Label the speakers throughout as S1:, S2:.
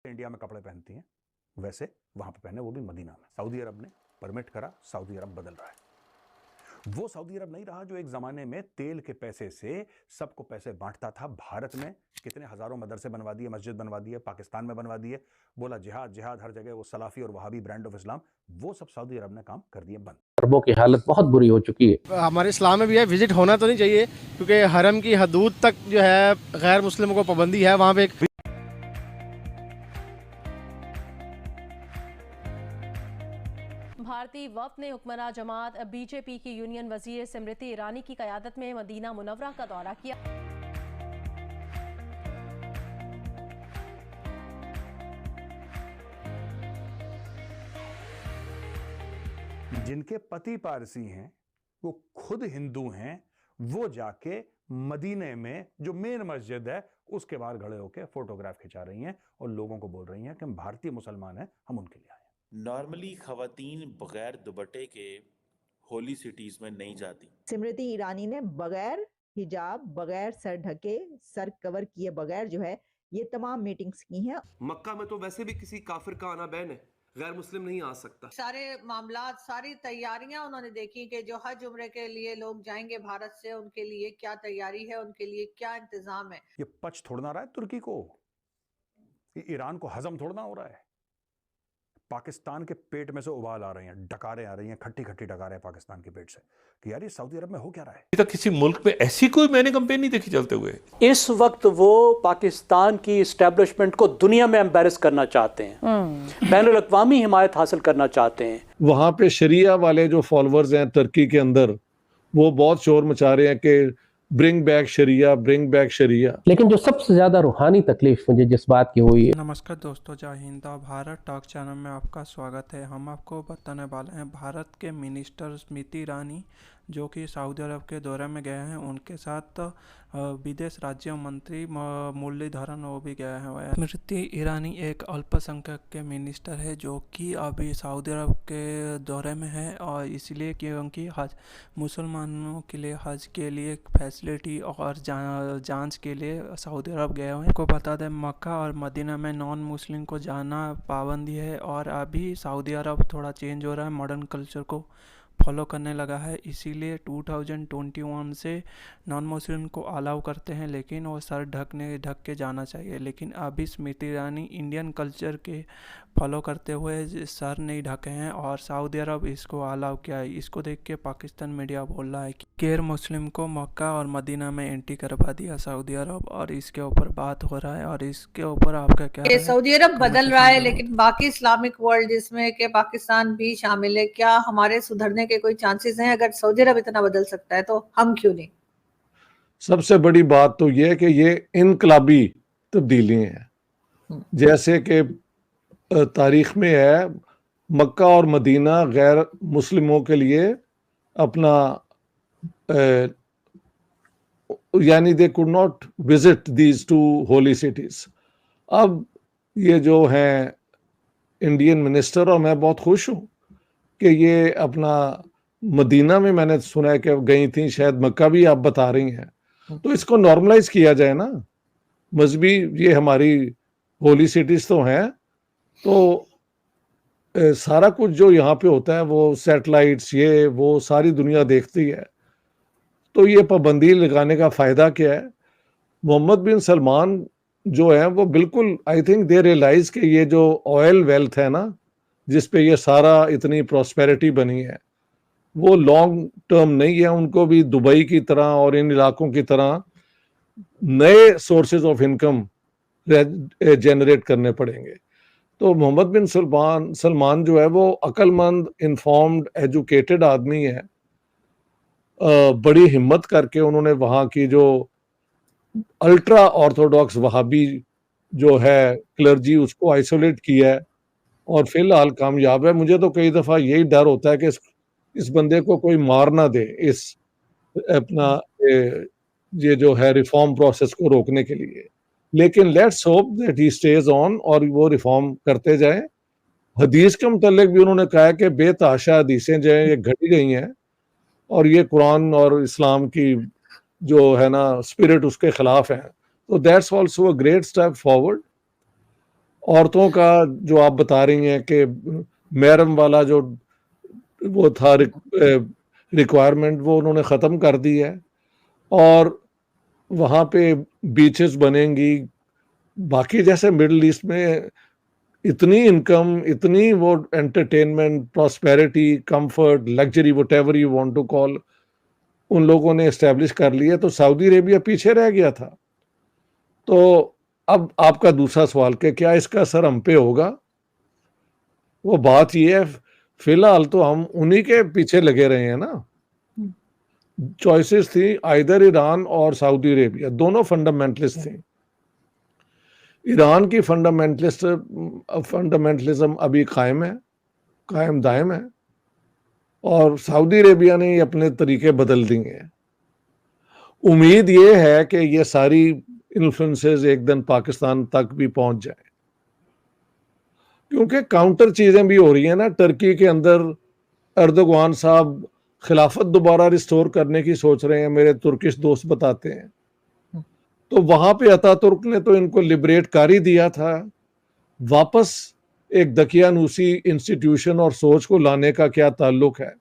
S1: India में कपड़े पहनती हैं वैसे वहां पे पहने, वो भी मदीना में। सऊदी अरब ने परमिट करा, सऊदी अरब बदल रहा है। वो सऊदी अरब नहीं रहा जो एक जमाने में तेल के पैसे से सबको पैसे बांटता था। भारत में कितने हजारों मदरसे बनवा दिए, मस्जिद बनवा दिए, पाकिस्तान में बनवा दिए, बोला जिहाद जिहाद हर जगह, वो सलाफी और वहाबी ब्रांड ऑफ इस्लाम, वो सब सऊदी अरब ने काम कर दिए बंद।
S2: अरबों की हालत बहुत बुरी हो चुकी है।
S3: हमारे इस्लाम में भी है, विजिट होना तो नहीं चाहिए, क्योंकि हरम की हदूद तक जो है गैर मुस्लिमों को पाबंदी है वहाँ पे।
S4: भारतीय वफ्द ने हुक्मरान जमात बीजेपी की यूनियन वजीर स्मृति ईरानी की क़यादत में मदीना मुनव्वरा का दौरा किया।
S1: जिनके पति पारसी हैं, वो खुद हिंदू हैं, वो जाके मदीने में जो मेन मस्जिद है उसके बाहर खड़े होकर फोटोग्राफ खिंचा रही हैं और लोगों को बोल रही हैं कि हम भारतीय मुसलमान हैं, हम उनके लिए आए।
S5: नॉर्मली खवातीन बगैर दुपट्टे के होली सिटीज में नहीं जाती।
S6: स्मृति ईरानी ने बगैर हिजाब, बगैर सर ढके, सर कवर किए बगैर जो है ये तमाम मीटिंग्स की हैं।
S7: मक्का में तो वैसे भी किसी काफिर का आना बैन है, गैर मुस्लिम नहीं आ सकता।
S8: सारे मामला, सारी तैयारियां उन्होंने देखी कि जो हज उम्रे के लिए लोग जाएंगे भारत से, उनके लिए क्या तैयारी है, उनके लिए क्या इंतजाम है।
S1: ये पच थोड़ना रहा है तुर्की को, ये ईरान को हजम थोड़ना हो रहा है। पाकिस्तान के पेट में से उबाल आ रही हैं, डकारें आ रही हैं, खट्टी खट्टी डकारें पाकिस्तान के पेट से कि यार ये सऊदी अरब में हो क्या रहा है।
S9: अभी तक किसी मुल्क में ऐसी कोई मैंने कंपेन नहीं देखी चलते हुए।
S2: इस वक्त वो पाकिस्तान की इस्टेब्लिशमेंट को दुनिया में एम्बेरस करना चाहते हैं, बैनुल अक़वामी हिमायत हासिल करना चाहते हैं।
S10: वहाँ पे शरिया वाले जो फॉलोअर्स हैं तुर्की के अंदर, वो बहुत शोर मचा रहे हैं कि ब्रिंग बैक शरिया, ब्रिंग बैक शरिया।
S2: लेकिन जो सबसे ज्यादा रूहानी तकलीफ मुझे जिस बात की हुई है।
S11: नमस्कार दोस्तों, जय हिंद। भारत टॉक चैनल में आपका स्वागत है। हम आपको बताने वाले हैं भारत के मिनिस्टर स्मृति ईरानी जो कि सऊदी अरब के दौरे में गए हैं, उनके साथ विदेश राज्य मंत्री मुरलीधरन वो भी गए हैं। स्मृति ईरानी एक अल्पसंख्यक के मिनिस्टर है जो कि अभी सऊदी अरब के दौरे में है, और इसलिए क्योंकि हज मुसलमानों के लिए हज के लिए फैसिलिटी और जांच के लिए सऊदी अरब गए हुए हैं। को बता दें मक्का और मदीना में नॉन मुस्लिम को जाना पाबंदी है, और अभी सऊदी अरब थोड़ा चेंज हो रहा है, मॉडर्न कल्चर को फॉलो करने लगा है, इसीलिए 2021 से नॉन मुस्लिम को अलाउ करते हैं, लेकिन वो सर ढक के जाना चाहिए। लेकिन अभी स्मृति ईरानी इंडियन कल्चर के फॉलो करते हुए सर नहीं ढके हैं और सऊदी अरब इसको अलाउ किया है। इसको देख के पाकिस्तान मीडिया बोल रहा है कि गैर मुस्लिम को मक्का और मदीना में एंट्री करवा दिया सऊदी अरब, और इसके ऊपर बात हो रहा है। और इसके ऊपर आपका क्या है?
S8: सऊदी अरब बदल रहा है, लेकिन बाकी इस्लामिक वर्ल्ड जिसमें कि पाकिस्तान भी शामिल है, क्या हमारे सुधरने के कोई चांसेस हैं? अगर सऊदी अरब इतना बदल सकता है तो हम क्यों नहीं?
S10: सबसे बड़ी बात तो ये है कि ये इनकलाबी तब्दीली हैं। जैसे कि तारीख में है, मक्का और मदीना गैर मुस्लिमों के लिए अपना यानी they could not visit these two Holi cities. अब ये जो हैं इंडियन मिनिस्टर, और मैं बहुत खुश हूँ कि ये अपना मदीना में मैंने सुना है कि गई थी, शायद मक्का भी आप बता रही हैं, तो इसको नॉर्मलाइज किया जाए ना। मजहबी ये हमारी होली सिटीज तो हैं, तो सारा कुछ जो यहाँ पे होता है वो सैटेलाइट्स ये वो सारी दुनिया देखती है, तो ये पाबंदी लगाने का फ़ायदा क्या है? मोहम्मद बिन सलमान जो है वो बिल्कुल, आई थिंक दे रियलाइज कि ये जो ऑयल वेल्थ है ना, जिस पे ये सारा इतनी प्रॉस्पेरिटी बनी है, वो लॉन्ग टर्म नहीं है। उनको भी दुबई की तरह और इन इलाकों की तरह नए सोर्सेज ऑफ इनकम जनरेट करने पड़ेंगे। तो मोहम्मद बिन सलमान जो है वो अक्लमंद, इन्फॉर्म्ड, एजुकेटेड आदमी है। बड़ी हिम्मत करके उन्होंने वहाँ की जो अल्ट्रा ऑर्थोडॉक्स वहाबी जो है क्लर्जी, उसको आइसोलेट किया है और फिलहाल कामयाब है। मुझे तो कई दफ़ा यही डर होता है कि इस बंदे को कोई मार ना दे, इस अपना ये जो है रिफॉर्म प्रोसेस को रोकने के लिए। लेकिन let's hope that he stage on और वो रिफॉर्म करते जाएं। हदीस के मुतल्लिक भी उन्होंने कहा है कि बेतहाशा हदीसें जो हैं ये घटी गई हैं, और ये कुरान और इस्लाम की जो है ना स्पिरिट उसके खिलाफ है। तो that's also a great step forward. عورتوں کا جو آپ بتا رہی ہیں کہ محرم والا جو وہ تھا ریکوائرمنٹ، وہ انہوں نے ختم کر دی ہے، اور وہاں پہ بیچز بنیں گی. باقی جیسے مڈل ایسٹ میں اتنی انکم، اتنی وہ entertainment, prosperity, comfort, luxury, whatever you want to call, ان لوگوں نے اسٹیبلش کر لیا، تو سعودی عربیہ پیچھے رہ گیا تھا. تو اب آپ کا دوسرا سوال کہ کیا اس کا اثر ہم پہ ہوگا، وہ بات یہ ہے فی الحال تو ہم انہی کے پیچھے لگے رہے ہیں نا. چوائسز تھی آئدر ایران اور سعودی عربیہ، دونوں فنڈامنٹلسٹ تھیں. ایران کی فنڈامنٹلزم ابھی قائم ہے، قائم دائم ہے، اور سعودی عربیہ نے اپنے طریقے بدل دیے ہیں. امید یہ ہے کہ یہ ساری انفلوئنسز ایک دن پاکستان تک بھی پہنچ جائیں، کیونکہ کاؤنٹر چیزیں بھی ہو رہی ہیں نا. ٹرکی کے اندر اردوغان صاحب خلافت دوبارہ ریسٹور کرنے کی سوچ رہے ہیں، میرے ترکش دوست بتاتے ہیں. تو وہاں پہ اتا ترک نے تو ان کو لبریٹ کر ہی دیا تھا. واپس ایک دقیانوسی انسٹیٹیوشن اور سوچ کو لانے کا کیا تعلق ہے؟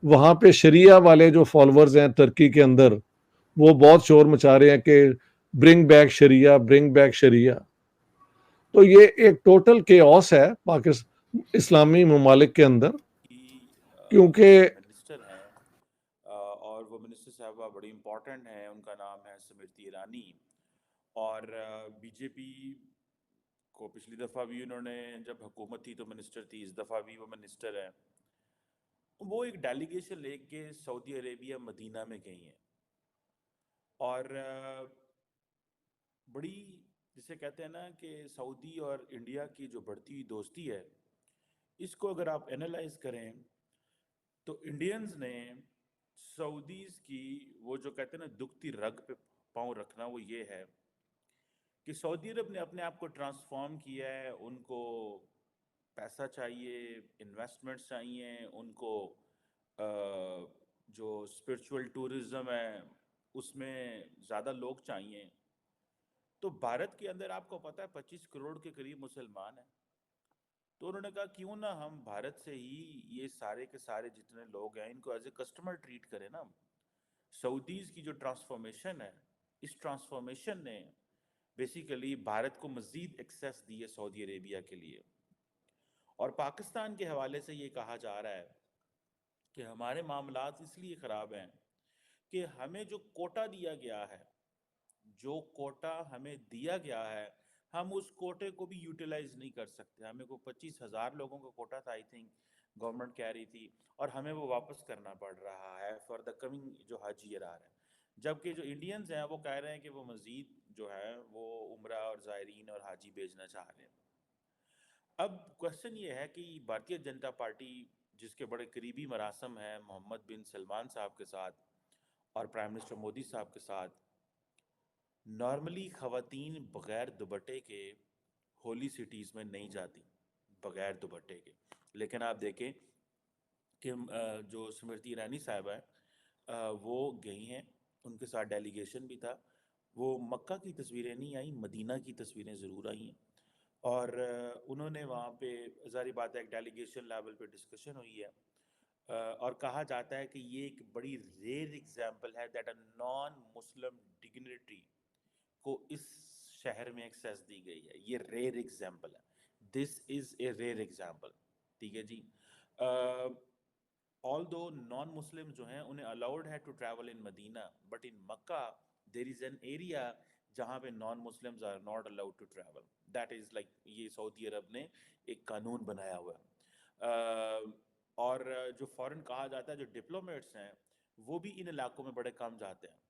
S10: وہاں پہ شریعہ والے جو فالوورز ہیں ٹرکی کے اندر، وہ بہت شور مچا رہے ہیں کہ برنگ بیک شریعہ، برنگ بیک شریعہ. تو یہ ایک ٹوٹل کیوس ہے پاکستان اسلامی ممالک کے اندر، کیونکہ
S5: منسٹر ہیں اور وہ منسٹر صاحبہ بڑی امپورٹنٹ ہیں. ان کا نام ہے سمرتی ایرانی، اور بی جے پی کو پچھلی دفعہ بھی انہوں نے جب حکومت تھی تو منسٹر تھی، اس دفعہ بھی وہ منسٹر ہیں. وہ ایک ڈیلیگیشن لے کے سعودی عربیہ مدینہ میں گئی ہیں، اور بڑی جسے کہتے ہیں نا کہ سعودی اور انڈیا کی جو بڑھتی ہوئی دوستی ہے، اس کو اگر آپ اینالائز کریں تو انڈینز نے سعودیز کی وہ جو کہتے ہیں نا دکھتی رگ پہ پاؤں رکھنا، وہ یہ ہے کہ سعودی عرب نے اپنے آپ کو ٹرانسفارم کیا ہے. ان کو پیسہ چاہیے، انویسٹمنٹس چاہیے، ان کو جو اسپرچول ٹورزم ہے اس میں زیادہ لوگ چاہیے. تو بھارت کے اندر آپ کو پتہ ہے 25 کروڑ کے قریب مسلمان ہیں. تو انہوں نے کہا کیوں نہ ہم بھارت سے ہی یہ سارے کے سارے جتنے لوگ ہیں ان کو ایز اے کسٹمر ٹریٹ کریں نا. سعودیز کی جو ٹرانسفارمیشن ہے، اس ٹرانسفارمیشن نے بیسیکلی بھارت کو مزید ایکسیس دی ہے سعودی عربیہ کے لیے. اور پاکستان کے حوالے سے یہ کہا جا رہا ہے کہ ہمارے معاملات اس لیے خراب ہیں کہ ہمیں جو کوٹا دیا گیا ہے، جو کوٹا ہمیں دیا گیا ہے، ہم اس کوٹے کو بھی یوٹیلائز نہیں کر سکتے. ہمیں کو 25,000 لوگوں کا کوٹا تھا، آئی تھنک گورنمنٹ کہہ رہی تھی، اور ہمیں وہ واپس کرنا پڑ رہا ہے فار دا کمنگ جو حج ایئر آ رہا ہے. جبکہ جو انڈینز ہیں وہ کہہ رہے ہیں کہ وہ مزید جو ہے وہ عمرہ اور زائرین اور حاجی بھیجنا چاہ رہے ہیں. اب کوشچن یہ ہے کہ بھارتیہ جنتا پارٹی جس کے بڑے قریبی مراسم ہیں محمد بن سلمان صاحب کے ساتھ اور پرائم منسٹر مودی صاحب کے ساتھ، نارملی خواتین بغیر دوپٹے کے ہولی سٹیز میں نہیں جاتی بغیر دوپٹے کے. لیکن آپ دیکھیں کہ جو سمرتی ایرانی صاحبہ ہیں وہ گئی ہیں، ان کے ساتھ ڈیلیگیشن بھی تھا. وہ مکہ کی تصویریں نہیں آئیں، مدینہ کی تصویریں ضرور آئی ہیں. اور انہوں نے وہاں پہ ظاہری بات ہے ایک ڈیلیگیشن لیول پہ ڈسکشن ہوئی ہے، اور کہا جاتا ہے کہ یہ ایک بڑی ریئر ایگزامپل ہے that a naan Muslim dignitary کو اس شہر میں ایکسیس دی گئی ہے. یہ ریئر ایگزامپل ہے، دس از اے ریئر ایگزامپل. ٹھیک ہے جی. آل دو نان مسلم جو ہیں انہیں الاؤڈ ہے to travel in Medina, but in Mecca there is an area جہاں پہ non Muslims are not allowed to travel. That is like یہ سعودی عرب نے ایک قانون بنایا ہوا ہے. اور جو فورن کہا جاتا ہے جو ڈپلومیٹس ہیں وہ بھی ان علاقوں میں بڑے کم جاتے ہیں.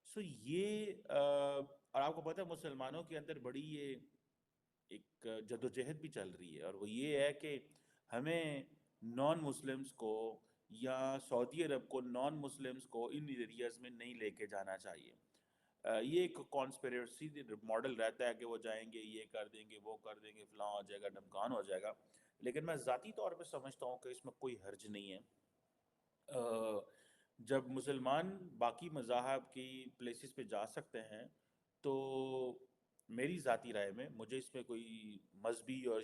S5: سو یہ اور آپ کو پتہ ہے مسلمانوں کے اندر بڑی یہ ایک جدوجہد بھی چل رہی ہے، اور وہ یہ ہے کہ ہمیں نان مسلمز کو یا سعودی عرب کو نان مسلمز کو ان ایریاز میں نہیں لے کے جانا چاہیے. یہ ایک کانسپیریسی ماڈل رہتا ہے کہ وہ جائیں گے، یہ کر دیں گے، وہ کر دیں گے، فلاں ہو جائے گا، ڈھمکان ہو جائے گا. لیکن میں ذاتی طور پہ سمجھتا ہوں کہ اس میں کوئی حرج نہیں ہے. جب مسلمان باقی مذاہب کی پلیسز پہ جا سکتے ہیں تو मेरी ذाती राय में मुझे इसमें कोई मजहबी और